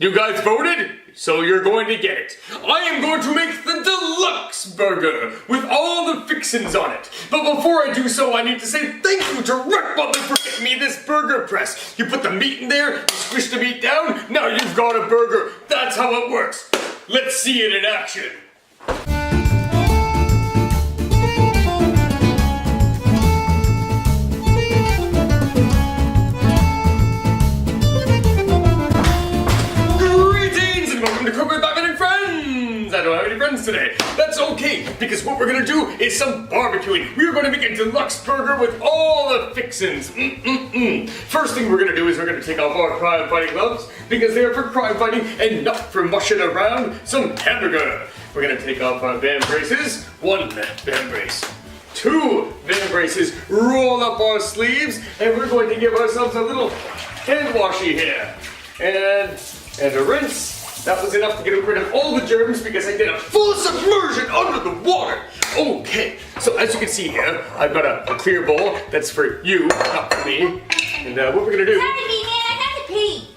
You guys voted? So you're going to get it. I am going to make the deluxe burger with all the fixins on it. But before I do so, I need to say thank you to RhettButler for getting me this burger press. You put the meat in there, you squish the meat down, now you've got a burger. That's how it works. Let's see it in action. I don't have any friends today. That's okay, because what we're gonna do is some barbecuing. We're gonna make a deluxe burger with all the fixins. First thing we're gonna do is we're gonna take off our crime fighting gloves, because they are for crime fighting and not for mushing around some hamburger. We're gonna take off our band braces. 1 band brace. 2 band braces. Roll up our sleeves, and we're going to give ourselves a little hand washy here. And a rinse. That was enough to get rid of all the germs because I did a full submersion under the water. Okay, so as you can see here, I've got a clear bowl that's for you, not for me. And what we're gonna do... Sorry, B-Man, I have to pee.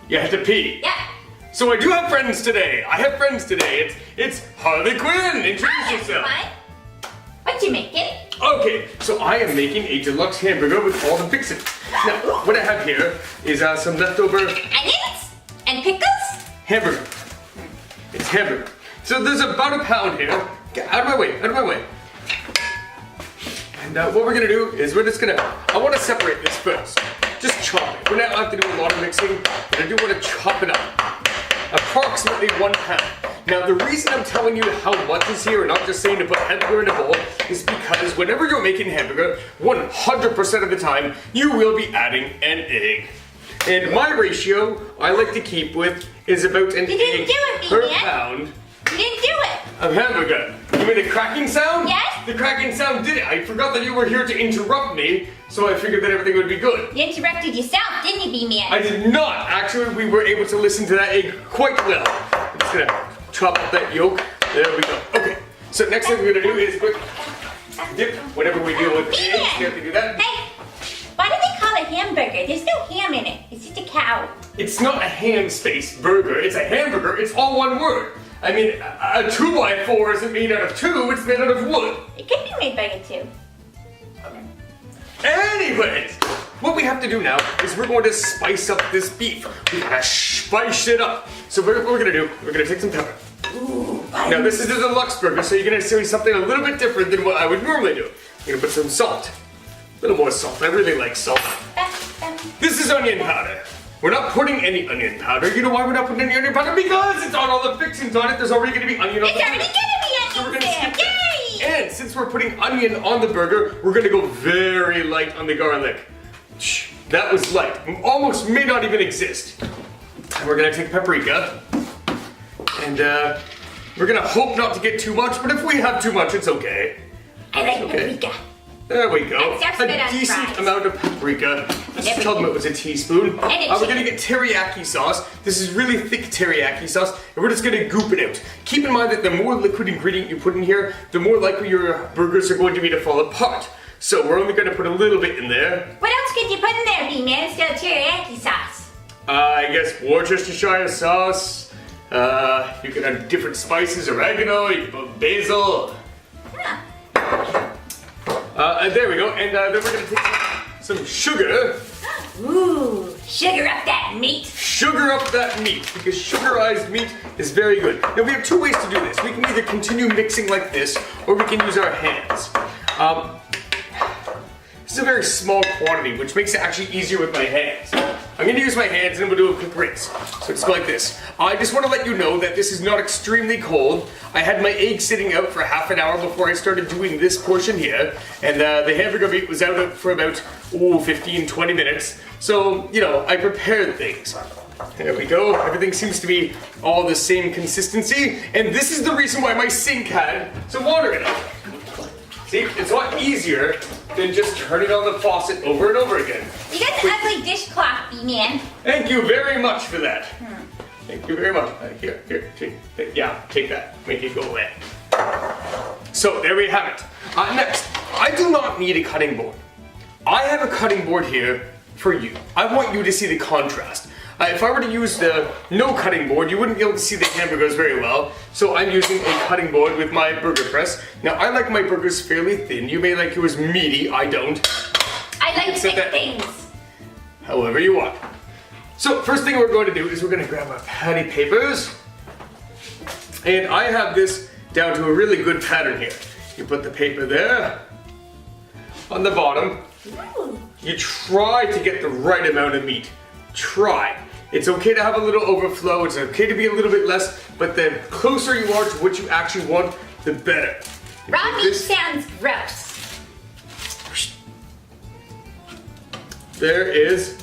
You have to pee? Yeah. So I do have friends today. I have friends today. It's Harley Quinn. Introduce yourself. What you making? Okay, so I am making a deluxe hamburger with all the fixins. Now, what I have here is some leftover... Onions? And pickles? Hamburger. It's hamburger. So there's about a pound here. Get out of my way, out of my way. And what we're gonna do is we're just gonna, I wanna separate this first. Just chop it. We're not have to do a lot of mixing, but I do wanna chop it up. Approximately 1 pound. Now the reason I'm telling you how much is here and not just saying to put hamburger in a bowl is because whenever you're making hamburger, 100% of the time, you will be adding an egg. And my ratio I like to keep with is about an egg per pound. You didn't do it. Of hamburger. You mean the cracking sound? Yes. The cracking sound did it. I forgot that you were here to interrupt me, so I figured that everything would be good. You interrupted yourself, didn't you, B-Man? I did not. Actually, we were able to listen to that egg quite well. I'm just gonna chop up that yolk. There we go. Okay. So next thing we're gonna do is quick dip whenever we deal with eggs. You have to do that. Hey. Why do they call it hamburger? There's no ham in it. It's just a cow. It's not a ham-spaced burger. It's a hamburger. It's all one word. I mean, a 2x4 isn't made out of 2. It's made out of wood. It could be made by a 2. Anyways, what we have to do now is we're going to spice up this beef. We gotta spice it up. So what we're gonna do, we're gonna take some pepper. Ooh, now this is a deluxe burger, so you're gonna see something a little bit different than what I would normally do. You're gonna put some salt. A little more salt. I really like salt. This is onion powder. We're not putting any onion powder. You know why we're not putting any onion powder? Because it's on all the fixings on it. There's already going to be onion on the burger. It's already going to be onion there. Yay! And since we're putting onion on the burger, we're going to go very light on the garlic. That was light. Almost may not even exist. And we're going to take paprika. And we're going to hope not to get too much, but if we have too much, it's okay. I like paprika. There we go. A decent amount of paprika. Let's tell them it was a teaspoon. We're gonna get teriyaki sauce. This is really thick teriyaki sauce, and we're just gonna goop it out. Keep in mind that the more liquid ingredient you put in here, the more likely your burgers are going to be to fall apart. So we're only gonna put a little bit in there. What else could you put in there, B-Man, instead of teriyaki sauce? I guess Worcestershire sauce. You can add different spices, oregano, you can put basil. Huh. There we go, and then we're gonna take some sugar. Ooh, sugar up that meat. Sugar up that meat, because sugarized meat is very good. Now we have 2 ways to do this. We can either continue mixing like this, or we can use our hands. This is a very small quantity, which makes it actually easier with my hands. I'm gonna use my hands and then we'll do a quick rinse. So it's like this. I just wanna let you know that this is not extremely cold. I had my egg sitting out for half an hour before I started doing this portion here. And the hamburger meat was out for about, 15-20 minutes. So, you know, I prepared things. There we go. Everything seems to be all the same consistency. And this is the reason why my sink had some water in it. See, it's a lot easier than just turning on the faucet over and over again. You got an ugly dishcloth, B-Man. Thank you very much for that. Thank you very much. Here, take that. Make it go away. So, there we have it. Next, I do not need a cutting board. I have a cutting board here for you. I want you to see the contrast. If I were to use the no cutting board, you wouldn't be able to see the hamburgers very well. So I'm using a cutting board with my burger press. Now I like my burgers fairly thin. You may like yours meaty, I don't. I like thick things. However you want. So first thing we're going to do is we're going to grab our patty papers. And I have this down to a really good pattern here. You put the paper there on the bottom. Ooh. You try to get the right amount of meat. Try. It's okay to have a little overflow. It's okay to be a little bit less, but the closer you are to what you actually want, the better. Raw meat sounds gross. There is.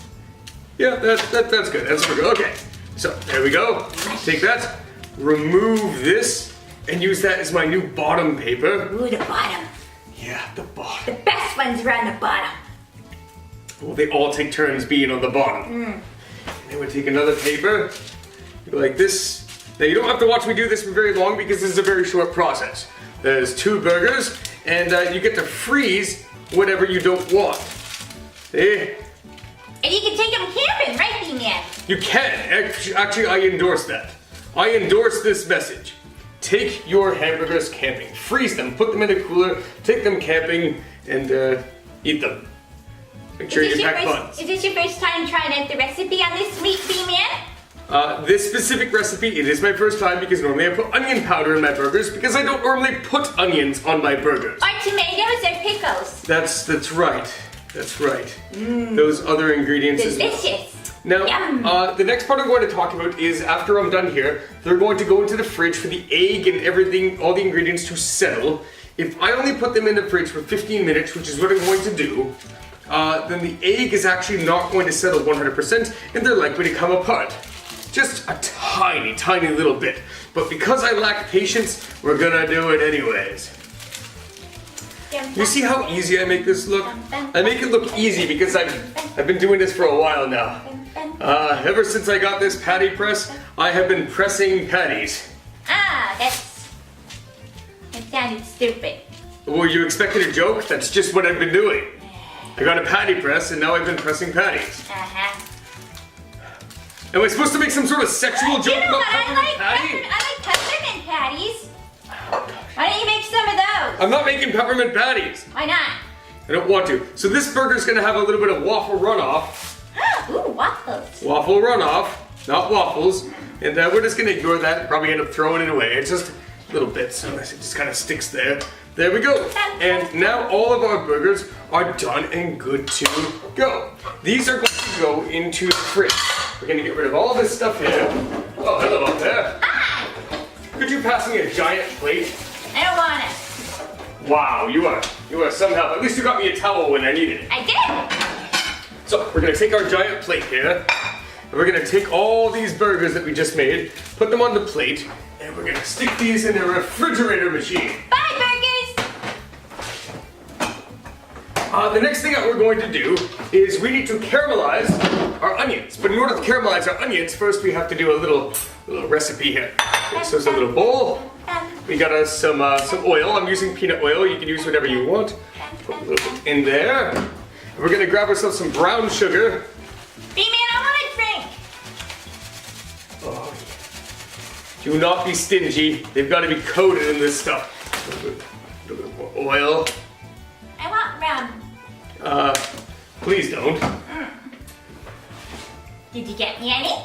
Yeah, that's good. That's good. Okay. So there we go. Take that. Remove this and use that as my new bottom paper. Ooh, the bottom. Yeah, the bottom. The best ones are on the bottom. Well, they all take turns being on the bottom. And then we take another paper, go like this. Now you don't have to watch me do this for very long because this is a very short process. There's 2 burgers, and you get to freeze whatever you don't want. See? And you can take them camping, right, B-Man? You can. Actually, I endorse that. I endorse this message. Take your hamburgers camping. Freeze them, put them in a cooler, take them camping, and eat them. Make sure you pack buns. Is this your first time trying out the recipe on this meat, B-Man? This specific recipe, it is my first time because normally I put onion powder in my burgers because I don't normally put onions on my burgers. Or tomatoes or pickles. That's right. That's right. Those other ingredients as well. Delicious. Now, the next part I'm going to talk about is after I'm done here, they're going to go into the fridge for the egg and everything, all the ingredients to settle. If I only put them in the fridge for 15 minutes, which is what I'm going to do, then the egg is actually not going to settle 100% and they're likely to come apart. Just a tiny, tiny little bit. But because I lack patience, we're gonna do it anyways. You see how easy I make this look? I make it look easy because I've been doing this for a while now. Ever since I got this patty press, I have been pressing patties. Ah, that sounded stupid. Were you expecting a joke? That's just what I've been doing. I got a patty press and now I've been pressing patties. Am I supposed to make some sort of sexual joke about peppermint patty? I like peppermint patties. Why don't you make some of those? I'm not making peppermint patties. Why not? I don't want to. So this burger's gonna have a little bit of waffle runoff. Ooh, waffles. Waffle runoff, not waffles. And we're just gonna ignore that and probably end up throwing it away. It's just little bits, so it just kind of sticks there. There we go. And now all of our burgers are done and good to go. These are going to go into the fridge. We're gonna get rid of all this stuff here. Oh, hello up there. Hi. Could you pass me a giant plate? I don't want it. Wow, you are some help. At least you got me a towel when I needed it. I did. So we're gonna take our giant plate here, and we're gonna take all these burgers that we just made, put them on the plate, and we're gonna stick these in the refrigerator machine. Bye, burgers. The next thing that we're going to do is we need to caramelize our onions. But in order to caramelize our onions, first we have to do a little recipe here. Okay, so it's a little bowl. We got us some oil. I'm using peanut oil. You can use whatever you want. Put a little bit in there. And we're gonna grab ourselves some brown sugar. B-Man, I want a drink. Oh, yeah. Do not be stingy. They've got to be coated in this stuff. A little bit more oil. I want rum. Please don't. Did you get me any?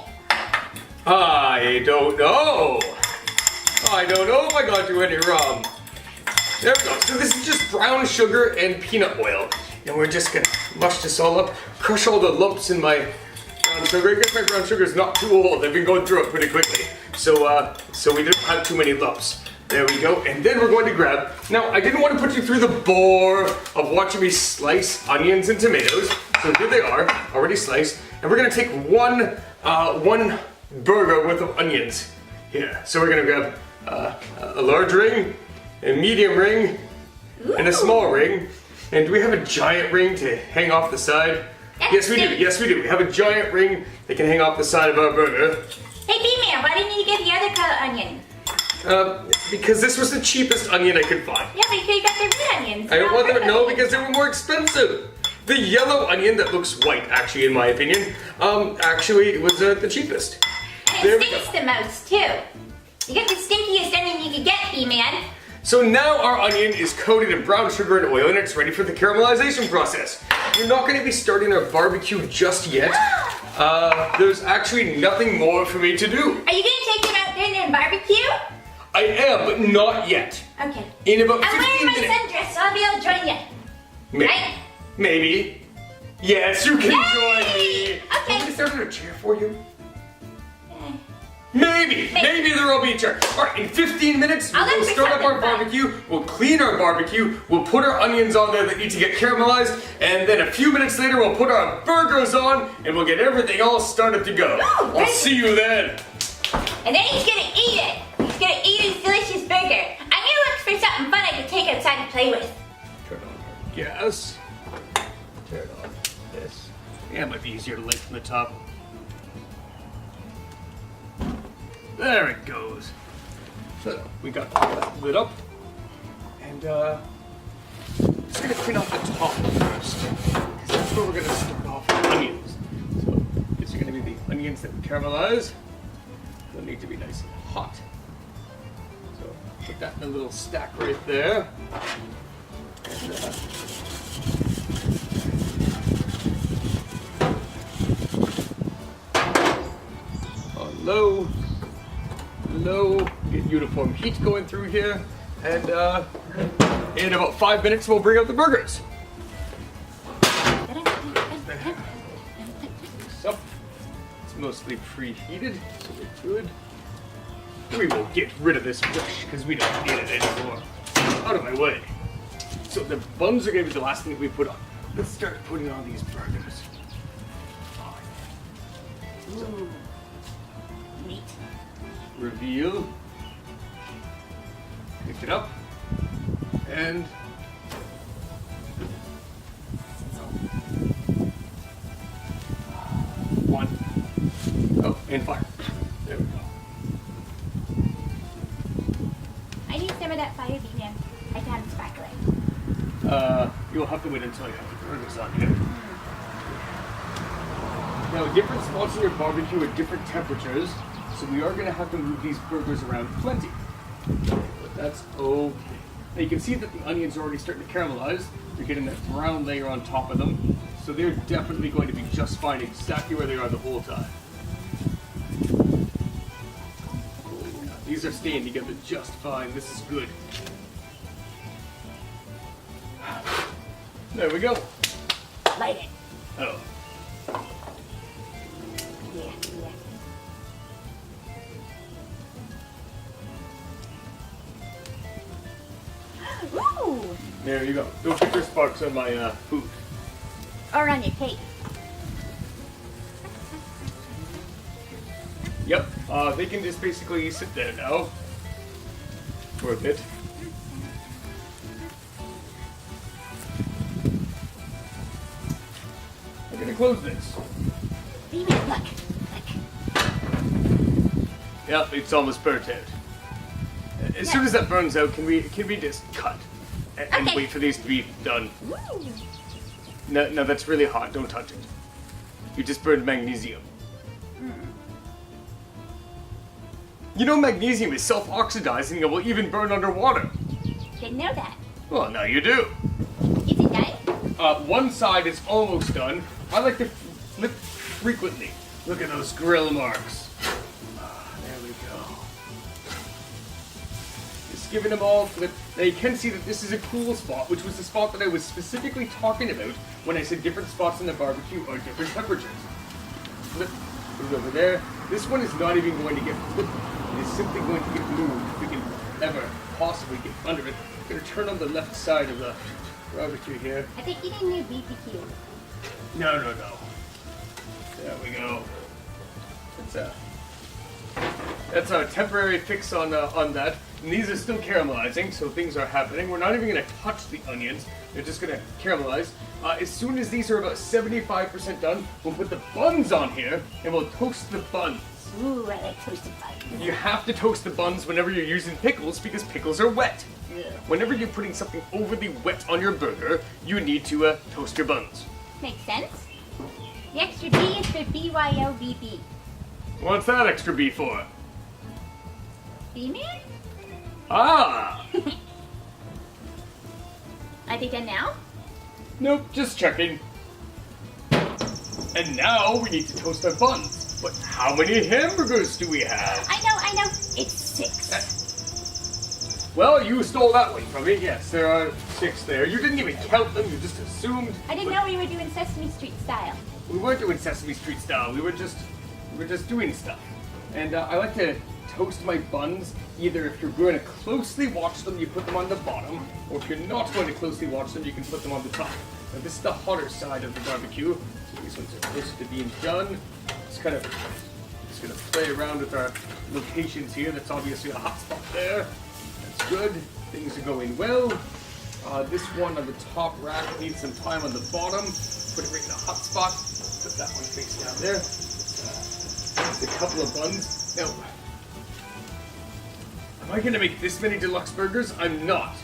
I don't know. I don't know if I got you any rum. There we go. So this is just brown sugar and peanut oil. And we're just gonna mush this all up, crush all the lumps in my brown sugar. I guess my brown sugar is not too old. I've been going through it pretty quickly. So we didn't have too many lumps. There we go. And then we're going to grab, now I didn't want to put you through the bore of watching me slice onions and tomatoes. So here they are, already sliced. And we're gonna take one burger worth of onions here. So we're gonna grab a large ring, a medium ring, and a small ring. And do we have a giant ring to hang off the side? Yes, we do. Yes, we do. We have a giant ring that can hang off the side of our burger. Hey, B-Man, why didn't you get the other color onion? Because this was the cheapest onion I could find. Yeah, but you could have got the red onions. I don't want them to know because they were more expensive. The yellow onion that looks white, actually, in my opinion, actually was the cheapest. And There it we go. stinks the most, too. You get the stinkiest onion you can get, He-Man. So now our onion is coated in brown sugar and oil and it's ready for the caramelization process. We're not going to be starting our barbecue just yet. There's actually nothing more for me to do. Are you going to take them out there and barbecue? I am, but not yet. Okay. In about I'm 15 wearing my minutes. sundress, so I'll be able to join you. Right? Maybe. Yes, you can Yay! join me. Okay. Want me to start a chair for you? Eh. Maybe there will be a chair. All right, in 15 minutes, I'll we'll look for start up our something fun. barbecue, we'll clean our barbecue, we'll put our onions on there that need to get caramelized, and then a few minutes later, we'll put our burgers on, and we'll get everything all started to go. Ooh, I'll great. see you then. And then he's going to eat it. He's going to eat his delicious burger. I'm going to look for something fun I can take outside and play with. Turn on our gas. Turn on this. Yeah, it might be easier to light from the top. There it goes. So we got that lit up, and just gonna clean off the top first, because that's where we're gonna start off with onions. So these are gonna be the onions that we caramelize. They'll need to be nice and hot. So put that in a little stack right there. And, on low, get uniform heat going through here, and in about 5 minutes we'll bring out the burgers. So, it's mostly preheated, so we're good. We will get rid of this brush because we don't need it anymore. Out of my way. So the buns are going to be the last thing that we put on. Let's start putting on these burgers. Ooh. Neat. Reveal. Pick it up. And one. Oh, and fire. There we go. I need some of that fire, He-Man. I can't sparkle it. You'll have to wait until you have the burgers on here. Now, different spots in your barbecue are different temperatures, so we are going to have to move these burgers around plenty. But that's okay. Now you can see that the onions are already starting to caramelize. You're getting that brown layer on top of them, so they're definitely going to be just fine exactly where they are the whole time. Yeah, these are staying together just fine. This is good. There we go. Light it. Oh. Yeah. Ooh! There you go. Don't get your sparks on my food. Or on your cake. Yep. They can just basically sit there now for a bit. I'm gonna close this. He-Man, look. Yep, it's almost burnt out. As soon as that burns out, can we just cut and Okay. wait for these to be done? Ooh. No, that's really hot. Don't touch it. You just burned magnesium. You know magnesium is self-oxidizing and will even burn underwater. Didn't know that. Well, now you do. Is it done? One side is almost done. I like to flip frequently. Look at those grill marks. There we go. Just giving them all a flip. Now you can see that this is a cool spot, which was the spot that I was specifically talking about when I said different spots in the barbecue are different temperatures. Flip, put it over there. This one is not even going to get flipped. It is simply going to get moved if we can ever possibly get under it. I'm going to turn on the left side of the barbecue here. I think you didn't need BBQ. No. There we go. That's a temporary fix on that. And these are still caramelizing, so things are happening. We're not even going to touch the onions. They're just going to caramelize. As soon as these are about 75% done, we'll put the buns on here, and we'll toast the buns. Ooh, I like toasted buns. You have to toast the buns whenever you're using pickles, because pickles are wet. Yeah. Whenever you're putting something overly wet on your burger, you need to toast your buns. Makes sense. The extra B is for BYOBB. What's that extra B for? B-man? Ah! Are they done now? Nope, just checking. And now we need to toast our buns. But how many hamburgers do we have? I know. It's 6. Well, you stole that one from me. Yes, there are 6 there. You didn't even count them, you just assumed. I didn't know we were doing Sesame Street style. We weren't doing Sesame Street style. We were just doing stuff. And I like to toast my buns. Either if you're going to closely watch them, you put them on the bottom, or if you're not going to closely watch them, you can put them on the top. Now this is the hotter side of the barbecue. So these ones are close to being done. Just gonna play around with our locations here. That's obviously a hot spot there. That's good. Things are going well. This one on the top rack needs some time on the bottom. Put it right in the hot spot. Put that one face down there. It's a couple of buns. Now, am I going to make this many deluxe burgers? I'm not.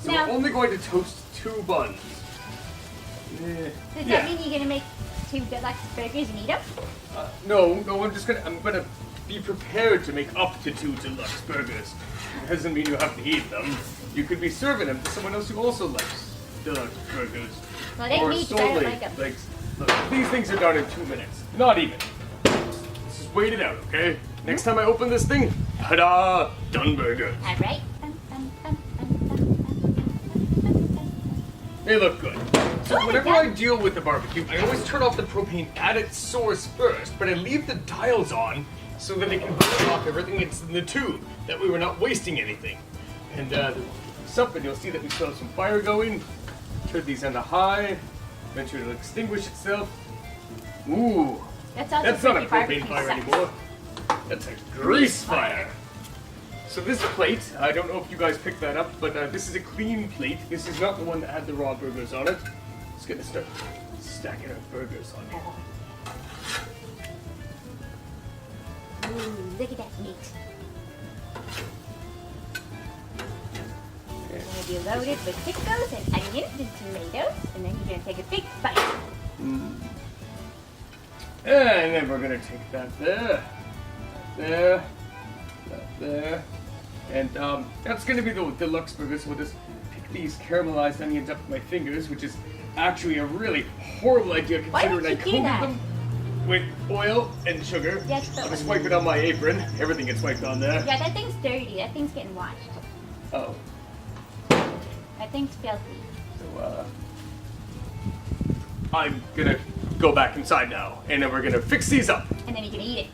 So No. I'm only going to toast 2 buns. Does that mean you're gonna make 2 deluxe burgers and eat them? No, I'm gonna be prepared to make up to 2 deluxe burgers. It doesn't mean you have to eat them. You could be serving them to someone else who also likes deluxe burgers. Well, they Or meat, but I don't solely, like them. look, these things are done in 2 minutes. Not even. Let's just wait it out, okay? Next time I open this thing, ta-da! Done burger. Alright. They look good. So whenever I deal with the barbecue, I always turn off the propane at its source first, but I leave the dials on so that it can burn off everything that's in the tube, that we were not wasting anything. And something, you'll see that we still have some fire going. Turn these on to high. Eventually it'll extinguish itself. Ooh, That's not a propane barbecue fire sucks. anymore. That's a grease fire. So this plate, I don't know if you guys picked that up, but this is a clean plate. This is not the one that had the raw burgers on it. Just gonna start stacking our burgers on it. Ooh, look at that meat. It's gonna be loaded with pickles and onions and tomatoes, and then you're gonna take a big bite. And then we're gonna take that there, that there, and that's gonna be the deluxe burgers. So we'll just pick these caramelized onions up with my fingers, which is actually a really horrible idea Why considering would I you do coated that? them with oil and sugar. Yes, but I'll just wipe it on my apron. Everything gets wiped on there. Yeah, that thing's dirty. That thing's getting washed. Oh, That thing's filthy. so I'm gonna go back inside now, and then we're gonna fix these up. And then you can eat it.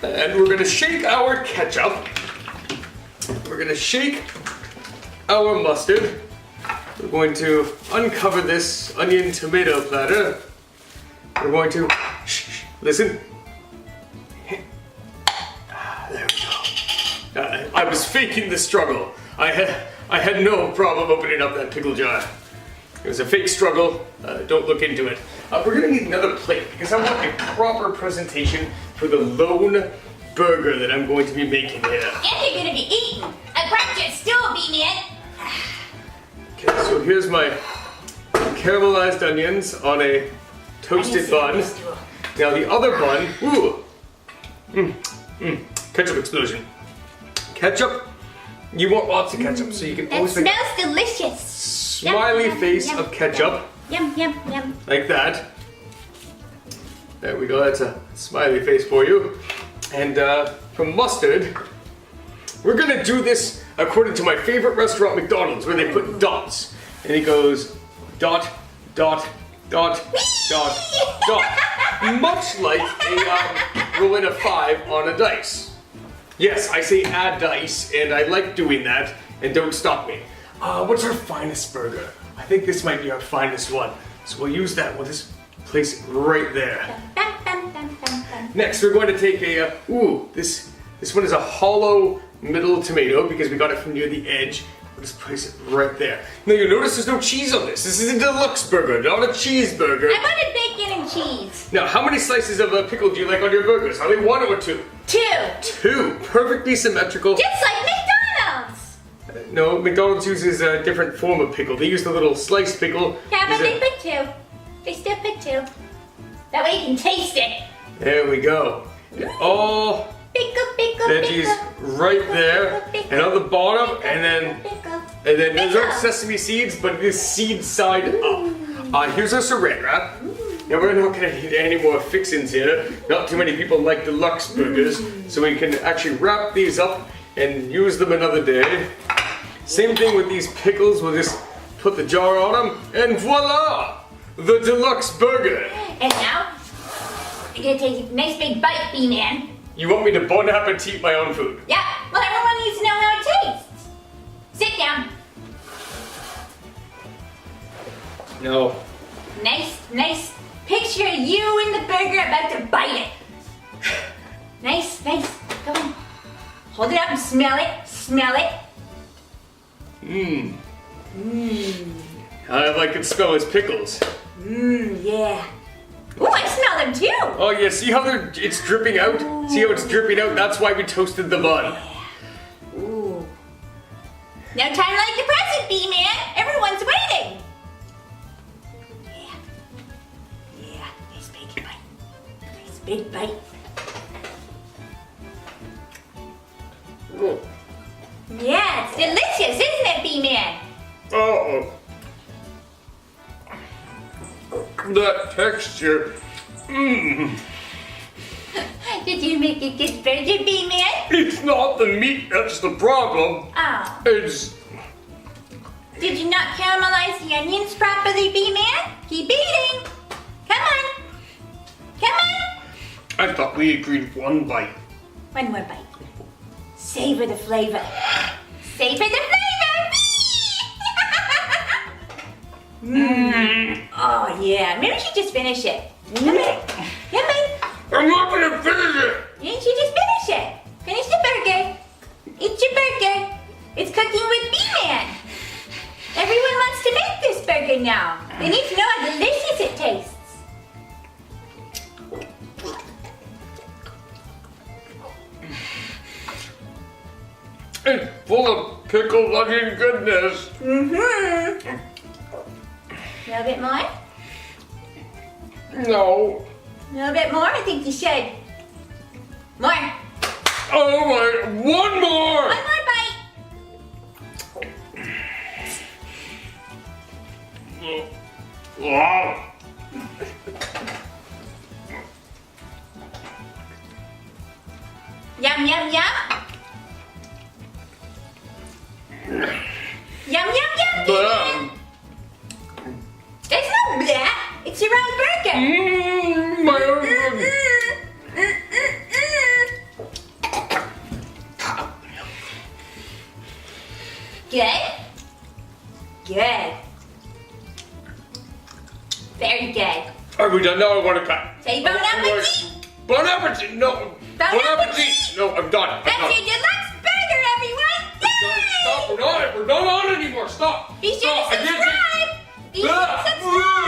And we're gonna shake our ketchup. We're gonna shake our mustard. We're going to uncover this onion tomato platter. We're going to, listen. There we go. I was faking the struggle. I had no problem opening up that pickle jar. It was a fake struggle. Don't look into it. We're gonna need another plate because I want a proper presentation for the lone burger that I'm going to be making here. And you're gonna be eating. I brought you a stool, B-man. Okay, so here's my caramelized onions on a toasted bun. Now the other bun, ketchup explosion. Ketchup, you want lots of ketchup, so you can That always make smells delicious. smiley Yum, face yum, of ketchup, Yum, yum, yum. like that. There we go, that's a smiley face for you. And for mustard, we're gonna do this according to my favorite restaurant, McDonald's, where they put dots. And it goes dot, dot, dot, dot, dot. Much like a rolling a 5 on a dice. Yes, I say add dice, and I like doing that, and don't stop me. What's our finest burger? I think this might be our finest one. So we'll use that. We'll just place it right there. Dun, dun, dun, dun, dun. Next, we're going to take a, this one is a hollow middle tomato because we got it from near the edge. We'll just place it right there. Now you'll notice there's no cheese on this. This is a deluxe burger, not a cheeseburger. I wanted bacon and cheese. Now, how many slices of pickle do you like on your burgers? Only 1 or 2? 2. 2. Perfectly symmetrical. Just like McDonald's. No, McDonald's uses a different form of pickle. They use the little sliced pickle. Yeah, but they put 2. They still put 2. That way you can taste it. There we go. And all veggies right there. And on the bottom, and then there's no sesame seeds, but it is seed side up. Here's our saran wrap. Now we're not gonna need any more fixins here. Not too many people like deluxe burgers, so we can actually wrap these up and use them another day. Same thing with these pickles. We'll just put the jar on them, and voila! The deluxe burger. And now, you're gonna take a nice big bite, B-Man. You want me to bon appetit my own food? Yeah, well everyone needs to know how it tastes. Sit down. No. Nice picture of you and the burger about to bite it. Nice. Come on. Hold it up and smell it. All I can smell is pickles. Yeah. Ooh, I smell them too. Oh yeah, see how it's dripping out? See how it's dripping out? That's why we toasted the bun. Ooh. Now time to light the present, B-Man. Everyone's waiting. Yeah, nice big bite. Nice big bite. Yeah, it's delicious, isn't it, B-Man? Oh. That texture. Did you make a good burger, B-Man? It's not the meat that's the problem. Oh. It's... Did you not caramelize the onions properly, B-Man? Keep eating. Come on. I thought we agreed one bite. One more bite. Savor the flavor. Savor the flavor! Oh yeah, maybe we should just finish it. Come on. I'm not gonna finish it! You should just finish it. Finish the burger. Eat your burger. It's cooking with B-Man. Everyone wants to make this burger now. They need to know how delicious it tastes. It's full of pickle-loving goodness. A little bit more? No. A little bit more? I think you should. More. Oh my, one more! One more bite. Wow. Yum, yum, yum. Yum, yum, yum. Blah. There's no blah. It's your own burger. My own. Good? Good. Very good. Are we done now? I want to cut. Say bon appetit. Bon appetit! No! Bon appetit! No, I'm done. That's your deluxe burger, everyone. Yay! Stop! We're not on anymore. Stop! Be sure Stop. to subscribe. Be sure to subscribe.